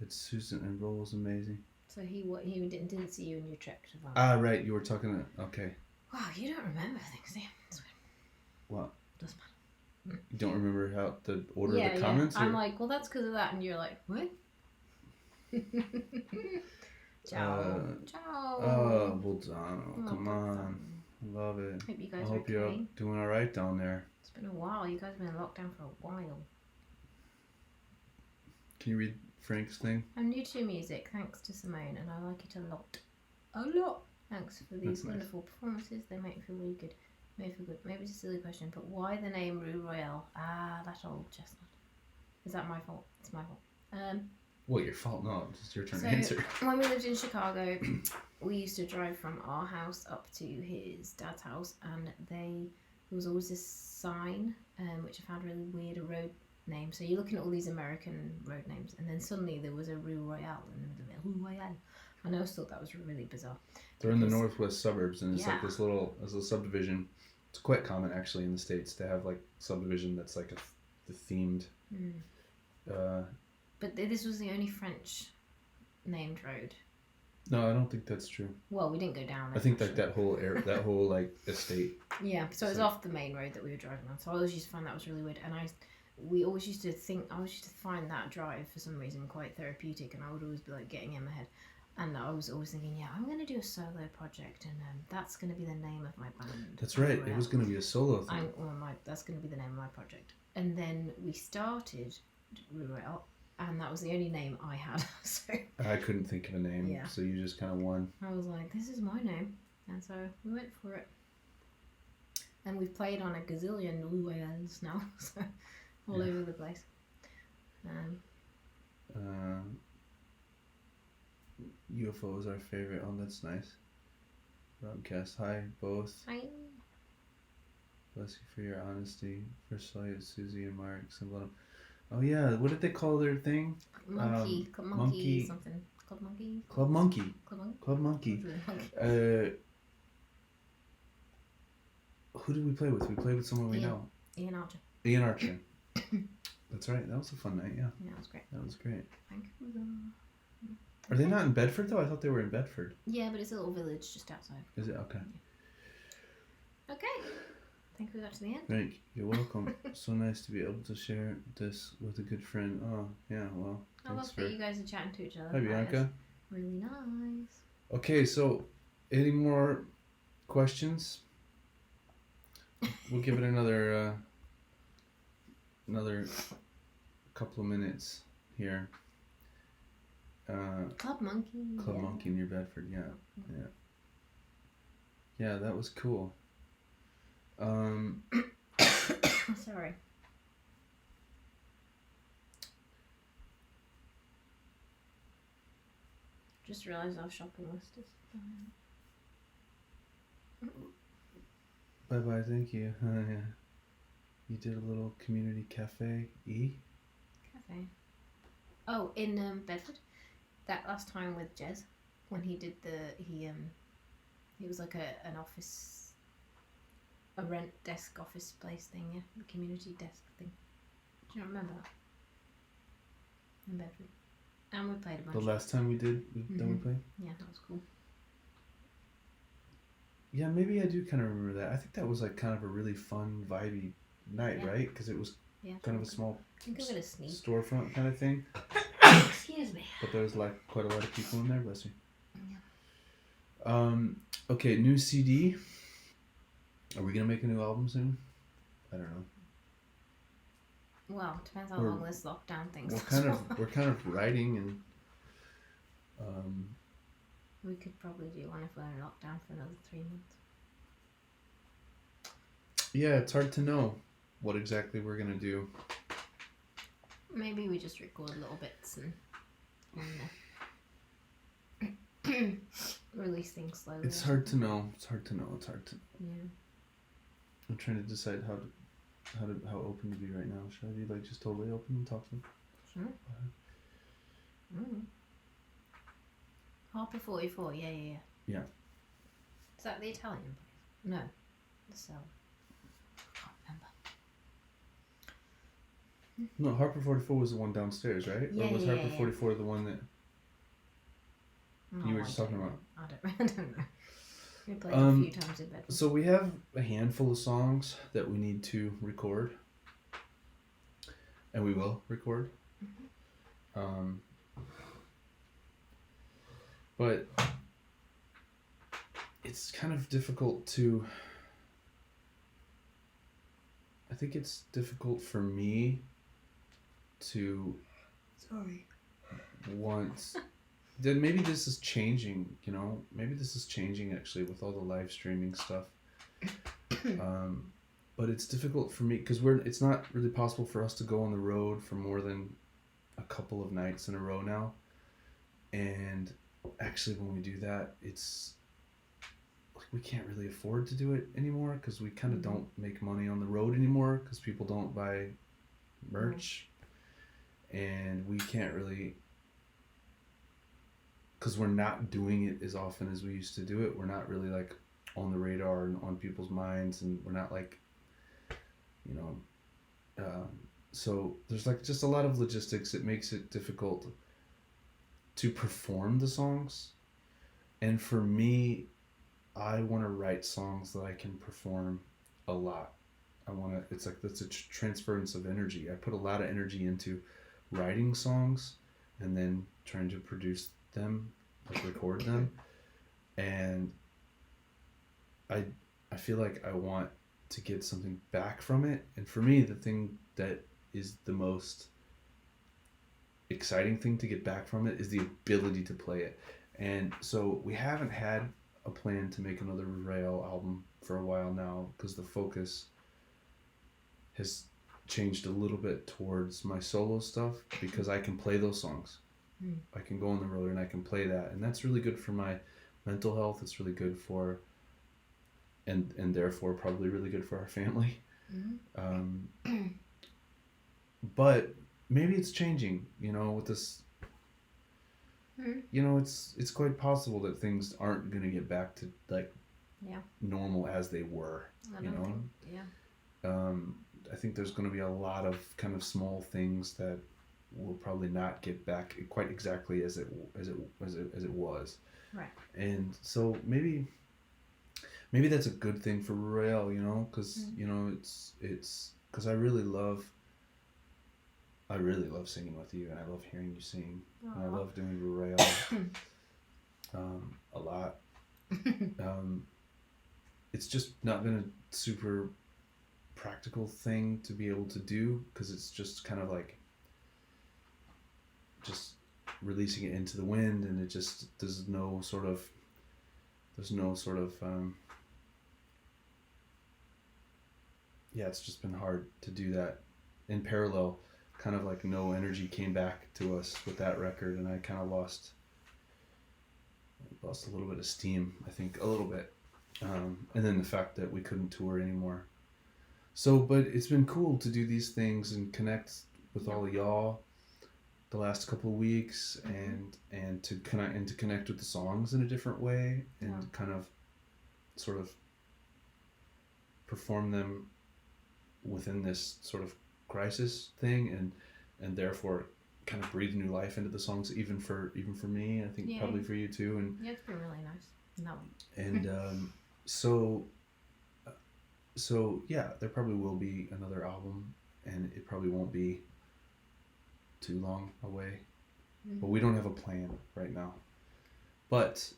at Susan and Roll was amazing. So he didn't see you in your trek to that. Ah, right. You were talking. Okay. Wow, you don't remember things, do you? What? Doesn't matter. You don't remember how the order of the comments? I'm like, well, that's because of that, and you're like, what? Ciao. Ciao. Oh, Bolzano, come on. Love it. Hope you guys I hope you're doing all right down there. It's been a while. You guys have been in lockdown for a while. Can you read Frank's thing? I'm new to music, thanks to Simone, and I like it a lot. A lot. Thanks for these wonderful performances. They make me feel really good. Maybe it's a silly question, but why the name Rue Royale? Ah, that old chestnut. Is that my fault? It's my fault. Well, your fault? No, it's your turn to answer. When we lived in Chicago, we used to drive from our house up to his dad's house, and there was always this sign, which I found really weird, a road name. So you're looking at all these American road names, and then suddenly there was a Rue Royale in the middle of it. Rue Royale. And I always thought that was really bizarre. They're in the northwest suburbs, and it's like this little subdivision. It's quite common actually in the States to have like subdivision that's like the themed. But this was the only French named road. No, I don't think that's true. Well, we didn't go down. I think like that whole like estate. Yeah, so it was off the main road that we were driving on. So I always used to find that was really weird, and I always used to find that drive for some reason quite therapeutic, and I would always be like getting in my head. And I was always thinking, I'm going to do a solo project, and that's going to be the name of my band. That's right. It was going to be a solo thing. That's going to be the name of my project. And then we started Rue Royale, and that was the only name I had. So I couldn't think of a name, so you just kind of won. I was like, this is my name. And so we went for it. And we've played on a gazillion Rue Royales now, so all over the place. UFO is our favorite. Oh, that's nice. broadcast. Hi, both. Hi. Bless you for your honesty. First saw you, Susie and Mark. Oh yeah, what did they call their thing? Monkey. Monkey something. Club Monkey? Club Monkey. Club Monkey? Club Monkey. Monkey. Who did we play with? We played with someone we know. Ian Archer. Ian Archer. That's right. That was a fun night, yeah. Yeah, it was great. That was great. Vancouver. Are they not in Bedford, though? I thought they were in Bedford. Yeah, but it's a little village just outside. Is it? Okay. Yeah. Okay. I think we got to the end. Right. You're welcome. So nice to be able to share this with a good friend. Oh, yeah, well, I love that you guys are chatting to each other. Hi, Bianca. Really nice. Okay, so any more questions? We'll give it another couple of minutes here. Club Monkey. Club Monkey near Bedford, yeah. Yeah, that was cool. Sorry. Just realised our shopping list is Bye bye, thank you. Yeah. You did a little community cafe. Cafe. Oh, in Bedford. That last time with Jez, when he did he was like an office, a rent desk office place thing, yeah, the community desk thing. Do you not remember that? In Bedford. And we played a bunch. The last time we did, then we played? Yeah, that was cool. Yeah, maybe I do kind of remember that. I think that was like kind of a really fun, vibey night, right? Because it was kind of a small think of it as sneak. storefront kind of thing. Excuse me. But there was like quite a lot of people in there, bless you. Yeah. Okay, new CD. Are we gonna make a new album soon? I don't know. Well, depends how long this lockdown thing's. We're kind of writing and. We could probably do one if we're in lockdown for another 3 months. Yeah, it's hard to know what exactly we're gonna do. Maybe we just record little bits and release things slowly. It's hard to know. Yeah. I'm trying to decide how open to be right now. Should I be like just totally open and talk to them? Sure. Harper 44, yeah. Yeah. Is that the Italian place? No, the cell. I can't remember. No, Harper 44 was the one downstairs, right? Yeah, or was yeah, Harper 44 the one that you were just talking about? I don't know. We played a few times in Bedford. So we have a handful of songs that we need to record. And we will record. But it's kind of difficult to... I think it's difficult for me to... Sorry. Want... Then maybe this is changing, you know? Maybe this is changing actually with all the live streaming stuff. But it's difficult for me because it's not really possible for us to go on the road for more than a couple of nights in a row now. And actually when we do that, it's like we can't really afford to do it anymore because we kind of don't make money on the road anymore because people don't buy merch. And we can't really... Because we're not doing it as often as we used to do it. We're not really like on the radar and on people's minds, and we're not like, you know, so there's like just a lot of logistics. It makes it difficult to perform the songs. And for me, I want to write songs that I can perform a lot. It's like that's a transference of energy. I put a lot of energy into writing songs and then trying to produce them, like record them, and I feel like I want to get something back from it. And for me, the thing that is the most exciting thing to get back from it is the ability to play it. And so we haven't had a plan to make another Rue Royale album for a while now because the focus has changed a little bit towards my solo stuff because I can play those songs. I can go on the road and I can play that, and that's really good for my mental health. It's really good for and therefore probably really good for our family. Mm-hmm. But maybe it's changing, with this. Mm-hmm. It's quite possible that things aren't going to get back to normal as they were. I think there's going to be a lot of kind of small things that will probably not get back quite exactly as it was. Right. And so maybe that's a good thing for Rue Royale, because it's because I really love singing with you, and I love hearing you sing. Aww. And I love doing Rue Royale a lot. It's just not been a super practical thing to be able to do, because it's just kind of like just releasing it into the wind, and it just there's no sort of it's just been hard to do that in parallel. Kind of like no energy came back to us with that record, and I kind of lost a little bit of steam, I think, a little bit, and then the fact that we couldn't tour anymore. So, but it's been cool to do these things and connect with all of y'all the last couple of weeks, and to connect with the songs in a different way, and kind of sort of perform them within this sort of crisis thing, and therefore kind of breathe new life into the songs, even for me, I think. Probably for you too. And it's been really nice. No. And so yeah, there probably will be another album, and it probably won't be too long away. But we don't have a plan right now. But does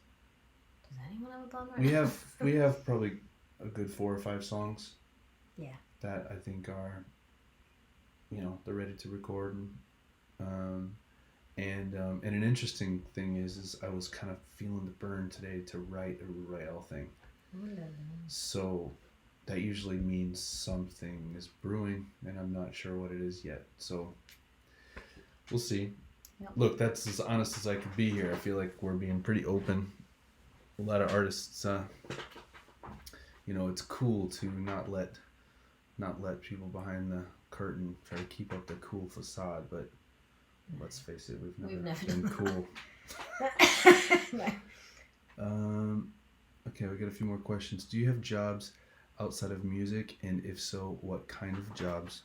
anyone have a plan right now? we have probably a good 4 or 5 songs. Yeah. That I think are, they're ready to record, and an interesting thing is I was kind of feeling the burn today to write a Rue Royale thing. So that usually means something is brewing, and I'm not sure what it is yet. So we'll see. Yep. Look, that's as honest as I could be here. I feel like we're being pretty open. A lot of artists, it's cool to not let people behind the curtain try to keep up the cool facade, but let's face it, we've never been cool. Okay, we got a few more questions. Do you have jobs outside of music, and if so, what kind of jobs?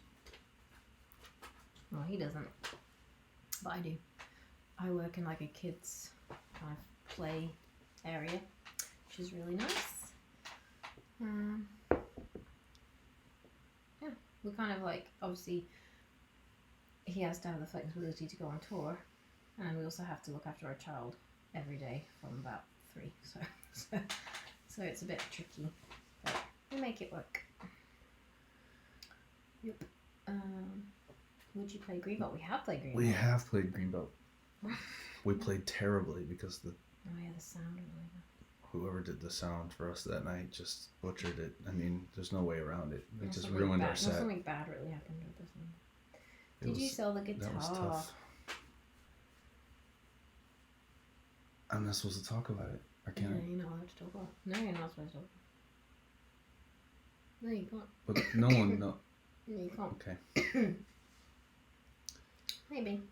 Well, he doesn't, but I do. I work in like a kids kind of play area, which is really nice. Yeah, we kind of like, obviously he has to have the flexibility to go on tour, and we also have to look after our child every day from about 3, so it's a bit tricky, but we make it work. Yep. Would you play Greenbelt? We have played Greenbelt. We have played Greenbelt. We played terribly because the sound really bad. Whoever did the sound for us that night just butchered it. I mean, there's no way around it. It just ruined our set. Something bad really happened with this one. Did you sell the guitar? That was tough. I'm not supposed to talk about it. I can't. Yeah, you're not allowed to talk about it. No, you're not supposed to talk about it. No, you can't. But no one knows. No, you can't. Okay. Maybe.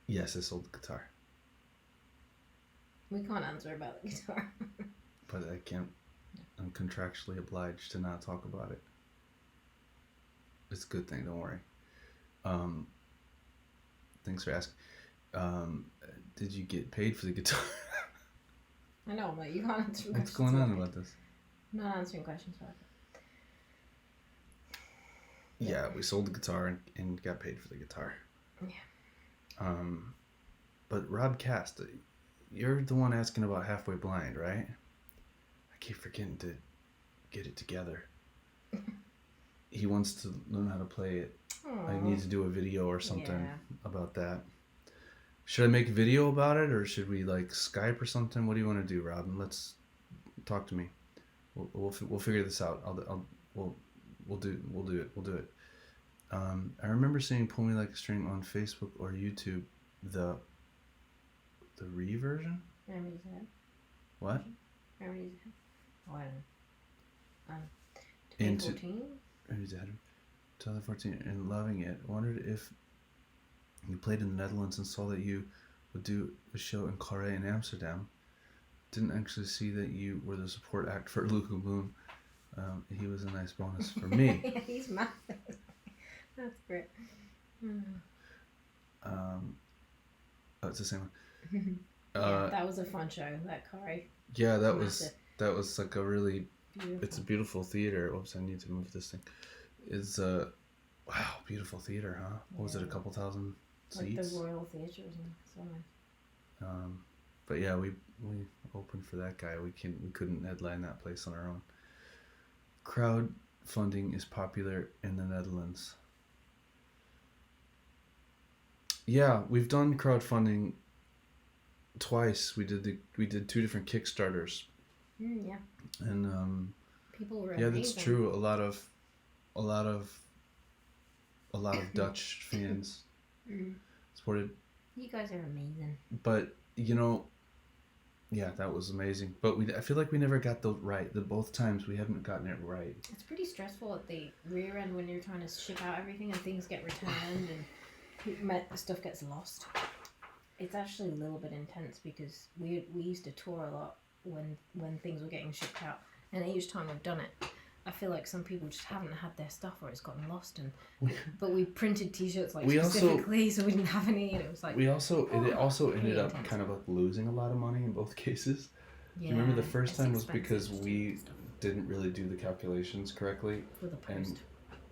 Yes, I sold the guitar. We can't answer about the guitar. But I can't. I'm contractually obliged to not talk about it. It's a good thing, don't worry. Thanks for asking. Did you get paid for the guitar? I know, but you can't answer questions. What's going on about this? I'm not answering questions about it. Yeah, we sold the guitar and got paid for the guitar. Yeah. But Rob Cast, you're the one asking about Halfway Blind, right? I keep forgetting to get it together. He wants to learn how to play it. Aww. I need to do a video or something about that. Should I make a video about it, or should we like Skype or something? What do you want to do, Robin? Let's talk to me. We'll figure this out. We'll do it. I remember seeing Pull Me Like a String on Facebook or YouTube, the re-version? Memories Ahead. What? Memories Ahead. Oh, I don't know. 2014? Memories Ahead. 2014, and loving it. Wondered if you played in the Netherlands and saw that you would do a show in Qualitea in Amsterdam. Didn't actually see that you were the support act for Luca Bloom. He was a nice bonus for me. Yeah, he's massive. That's great. Oh, it's the same one. Yeah, that was a fun show. That Corey. Yeah, that was like a really. Beautiful. It's a beautiful theater. Oops, I need to move this thing. It's wow, beautiful theater, huh? What was it? A couple thousand seats. Like the Royal Theatre, isn't it? So nice. But yeah, we opened for that guy. We couldn't headline that place on our own. Crowdfunding is popular in the Netherlands. Yeah, we've done crowdfunding twice. We did 2 different Kickstarters. Yeah. And people were yeah, amazing. that's true. A lot of Dutch fans supported. You guys are amazing. But yeah, that was amazing. But I feel like we never got both times we haven't gotten it right. It's pretty stressful at the rear end when you're trying to ship out everything and things get returned and stuff gets lost. It's actually a little bit intense because we used to tour a lot when things were getting shipped out, and each time we've done it, I feel like some people just haven't had their stuff or it's gotten lost. But we printed T-shirts specifically, so we didn't have any, and it was like it also ended up intense. kind of like losing a lot of money in both cases. Yeah, you remember the first time was expensive because to we do stuff didn't really do the calculations correctly, for the post.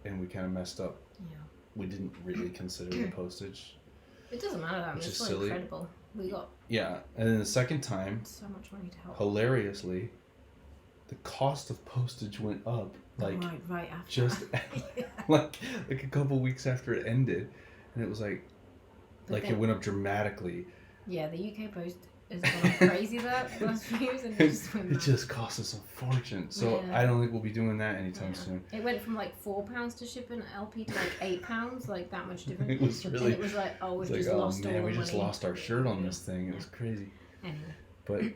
and we kind of messed up. Yeah, We didn't really consider the postage. it doesn't matter. That Which it's is still silly. incredible. We got Yeah, and then the second time, so much money to help. hilariously, the cost of postage went up like right after just like a couple weeks after it ended, and it was But it went up dramatically. Yeah, the UK Post has gone crazy that last few years, and It just cost us a fortune. So Yeah. I don't think we'll be doing that anytime soon. It went from like £4 to ship an LP to like £8, like that much difference. It was really. And it was like, oh, we've It's just like, oh lost all man, the we just money. lost our shirt on this thing. It was crazy. Anyway, But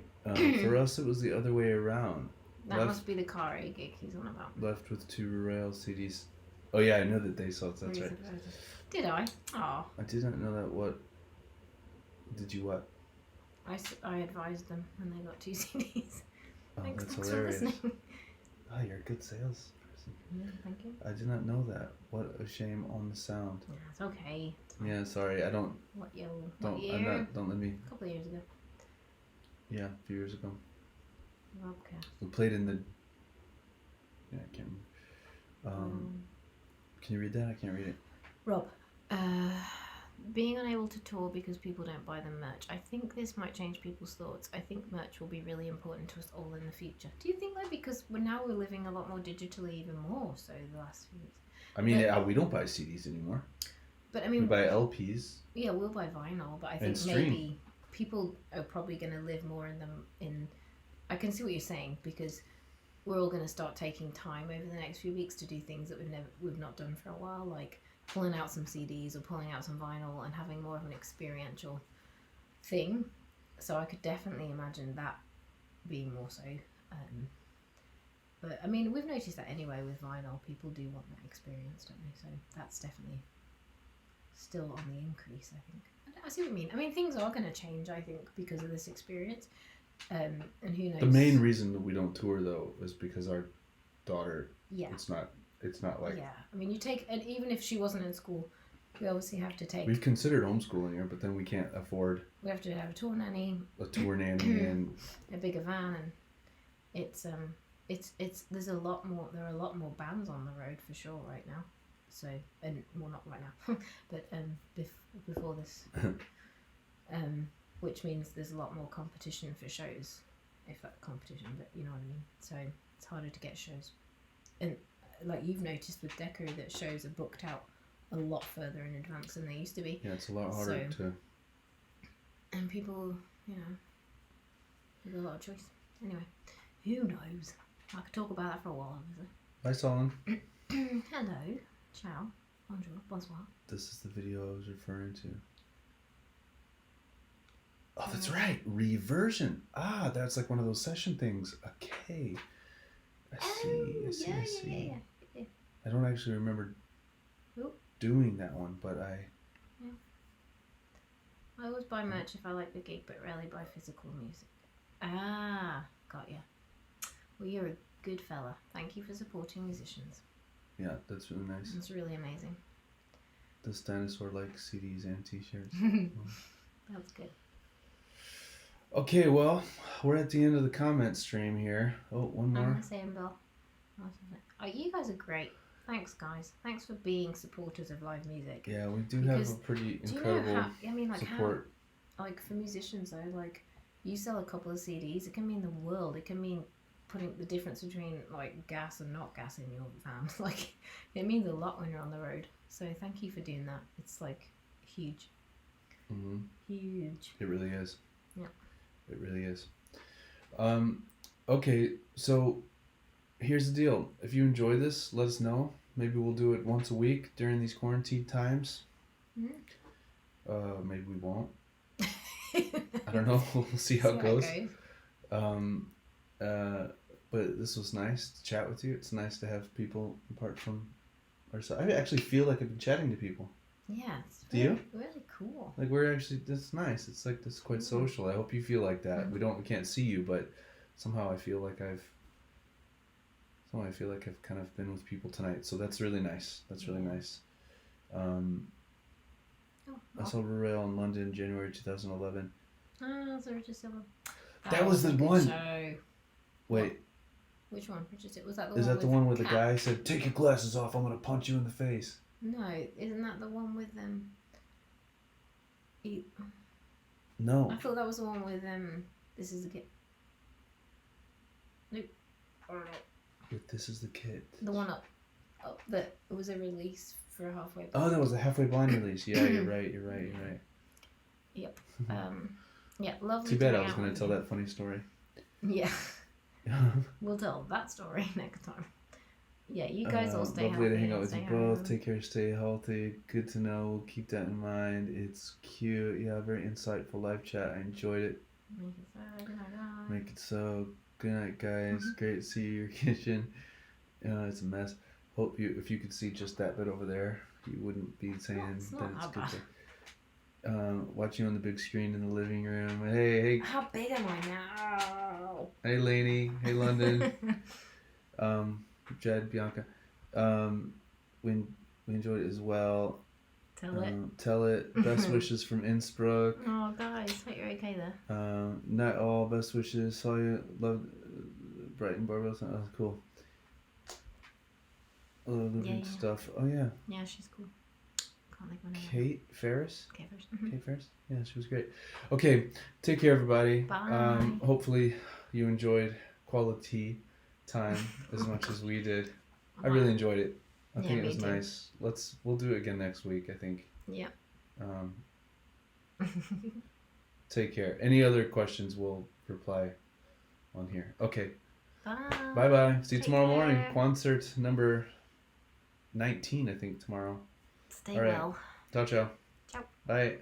for us, it was the other way around. that must be the car gig he's on about. Left with 2 Rue Royale CDs. Oh yeah, I know that they saw it. That's right. Did I? Oh. I didn't know that. What? Did you what? I advised them and they got 2 CDs. Oh, Thanks that's for hilarious. listening. Oh, you're a good sales person. Yeah, thank you. I did not know that. What a shame on the sound. Yeah, it's okay. Yeah, sorry. I don't. What year? Don't let me. A couple of years ago. Yeah, a few years ago. Robcast. We played in the. Yeah, I can't remember. Can you read that? I can't read it. Rob, being unable to tour because people don't buy them merch. I think this might change people's thoughts. I think merch will be really important to us all in the future. Do you think that? Because we're living a lot more digitally, even more so the last few years. I mean, we don't buy CDs anymore. But I mean, we buy LPs. Yeah, we'll buy vinyl, but I think maybe people are probably going to live more in them. I can see what you're saying, because we're all going to start taking time over the next few weeks to do things that we've not done for a while, like pulling out some CDs or pulling out some vinyl and having more of an experiential thing. So I could definitely imagine that being more so. But I mean, we've noticed that anyway with vinyl, people do want that experience, don't they? So that's definitely still on the increase, I think. I see what you mean. I mean, things are going to change, I think, because of this experience. And who knows? The main reason that we don't tour, though, is because our daughter. Yeah. It's not like. Yeah. I mean, and even if she wasn't in school, we obviously have to take. We've considered homeschooling her, but then we can't afford. We have to have a tour nanny. And a bigger van, and it's there's a lot more. There are a lot more bands on the road for sure right now. So, and well, not right now, but before this, which means there's a lot more competition for shows, if that competition, but you know what I mean. So it's harder to get shows, and like you've noticed with Deco, that shows are booked out a lot further in advance than they used to be. Yeah, it's a lot harder to. And people, there's a lot of choice. Anyway, who knows? I could talk about that for a while, obviously. Hi, Solon. Hello. Ciao. Bonjour, bonsoir. This is the video I was referring to. Oh, that's right. Reversion. Ah, that's like one of those session things. Okay. I see. Yeah. I don't actually remember doing that one, but I always buy merch if I like the gig, but rarely buy physical music. Ah, got ya. Well, you're a good fella. Thank you for supporting musicians. Yeah, that's really nice. It's really amazing. This dinosaur likes CDs and t-shirts. That's good. Okay, well, we're at the end of the comment stream here. Oh, one more. I'm saying, Bill. Oh, you guys are great. Thanks, guys. Thanks for being supporters of live music. Yeah, we do have a pretty incredible support. Like, for musicians, though, like, you sell a couple of CDs, it can mean the world. It can mean putting the difference between, like, gas and not gas in your van. Like, it means a lot when you're on the road. So thank you for doing that. It's, like, huge. Mm-hmm. Huge. It really is. Yeah. It really is. Okay, so here's the deal. If you enjoy this, let us know. Maybe we'll do it once a week during these quarantine times. Mm-hmm. Maybe we won't. I don't know. We'll see how it goes. But this was nice to chat with you. It's nice to have people apart from ourselves. I actually feel like I've been chatting to people. Yeah, it's really cool. Like we're actually, that's nice. It's like this quite social. I hope you feel like that. Mm-hmm. We can't see you, but somehow I feel like I've kind of been with people tonight. So that's really nice. That's really nice. I saw Rue Royale in London, January 2011. Oh, so Richard Silver. That was the one. Show. Wait. Which one? Was that the one? Is that the one where the guy said, "Take your glasses off, I'm gonna punch you in the face"? No, isn't that the one with them? No. I thought that was the one with This Is the Kid. Nope. With This Is the Kid. The one up that was a release for a halfway blind. Oh, that was a halfway blind release. Yeah, you're right. Yep. Yeah, lovely. Too bad I was going to tell that funny story. Yeah. We'll tell that story next time. Yeah, you guys all stay healthy. Lovely to hang out with you both. Take care, stay healthy. Good to know. We'll keep that in mind. It's cute. Yeah, very insightful live chat. I enjoyed it. Make it so. Good night, guys. Mm-hmm. Great to see your kitchen. It's a mess. Hope if you could see just that bit over there, you wouldn't be saying that it's good. Watching on the big screen in the living room. Hey. How big am I now? Hey, Lainey. Hey, London. Jed, Bianca. We enjoyed it as well. Tell it. Best wishes from Innsbruck. Oh, guys, hope you're okay there. Night all. Best wishes. Saw you. Love Brighton Barbados. Oh, cool. I love the stuff. Oh yeah. Yeah, she's cool. Can't think of her name. Kate Ferris. Mm-hmm. Kate Ferris. Yeah, she was great. Okay, take care, everybody. Bye. Hopefully you enjoyed quality time as much as we did. I really enjoyed it. I think it was nice. We'll do it again next week, I think. Yeah. Take care. Any other questions, we'll reply on here. Okay. Bye. Bye. See you tomorrow morning. Concert number 19, I think, tomorrow. Stay well. Ciao. Ciao. Bye.